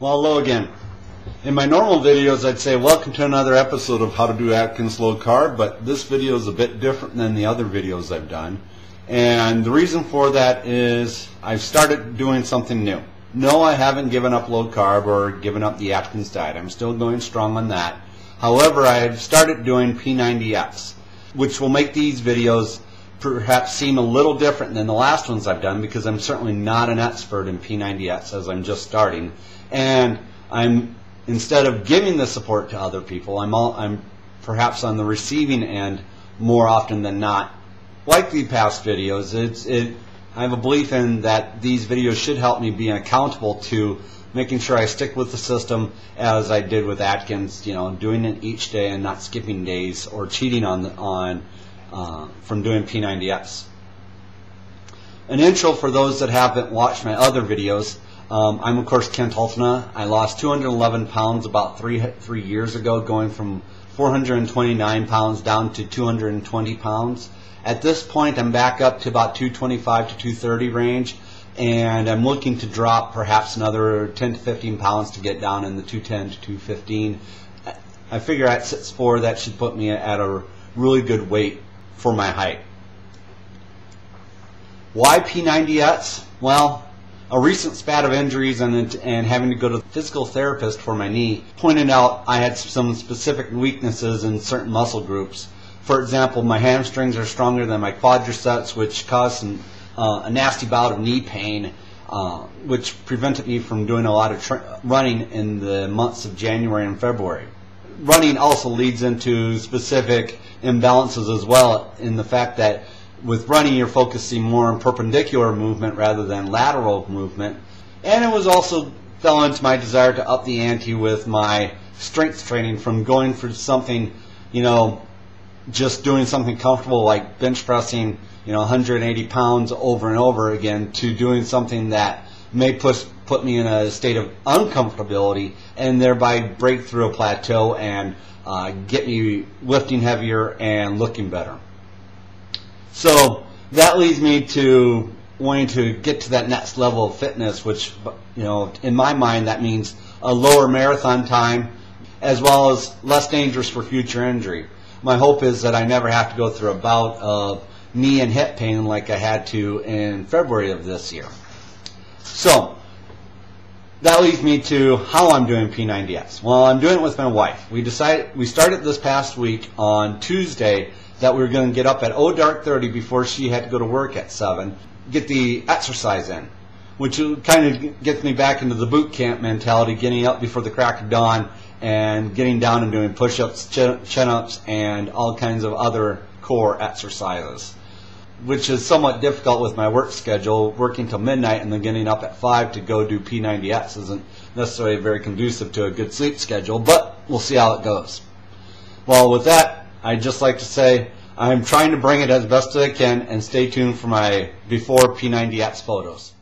Well, hello again. In my normal videos I'd say welcome to another episode of How to Do Atkins Low Carb, but this video is a bit different than the other videos I've done. And the reason for that is I've started doing something new. No, I haven't given up low carb or given up the Atkins diet. I'm still going strong on that. However, I've started doing P90x, which will make these videos perhaps seem a little different than the last ones I've done, because I'm certainly not an expert in P90x as I'm just starting. And instead of giving the support to other people, I'm perhaps on the receiving end more often than not. Like the past videos, I have a belief in that these videos should help me be accountable to making sure I stick with the system as I did with Atkins, doing it each day and not skipping days or cheating from doing P90x. An intro for those that haven't watched my other videos. I'm of course Kent Altena. I lost 211 pounds about three years ago, going from 429 pounds down to 220 pounds. At this point I'm back up to about 225 to 230 range, and I'm looking to drop perhaps another 10 to 15 pounds to get down in the 210 to 215. I figure at 6'4" that should put me at a really good weight for my height. Why P90x? Well, a recent spat of injuries and having to go to the physical therapist for my knee pointed out I had some specific weaknesses in certain muscle groups. For example, my hamstrings are stronger than my quadriceps, which caused a nasty bout of knee pain, which prevented me from doing a lot of running in the months of January and February. Running also leads into specific imbalances as well, in the fact that with running you're focusing more on perpendicular movement rather than lateral movement. And it was also fell into my desire to up the ante with my strength training, from going for something, just doing something comfortable like bench pressing 180 pounds over and over again, to doing something that may put me in a state of uncomfortability and thereby break through a plateau and get me lifting heavier and looking better. So that leads me to wanting to get to that next level of fitness, which in my mind that means a lower marathon time as well as less dangerous for future injury. My hope is that I never have to go through a bout of knee and hip pain like I had to in February of this year. So that leads me to how I'm doing P90x. Well, I'm doing it with my wife. We started this past week on Tuesday that we were going to get up at dark 30 before she had to go to work at 7, get the exercise in, which kind of gets me back into the boot camp mentality, getting up before the crack of dawn and getting down and doing push-ups, chin-ups, and all kinds of other core exercises, which is somewhat difficult with my work schedule. Working till midnight and then getting up at 5 to go do P90x isn't necessarily very conducive to a good sleep schedule, but we'll see how it goes. Well, with that, I'd just like to say I'm trying to bring it as best as I can, and stay tuned for my before P90x photos.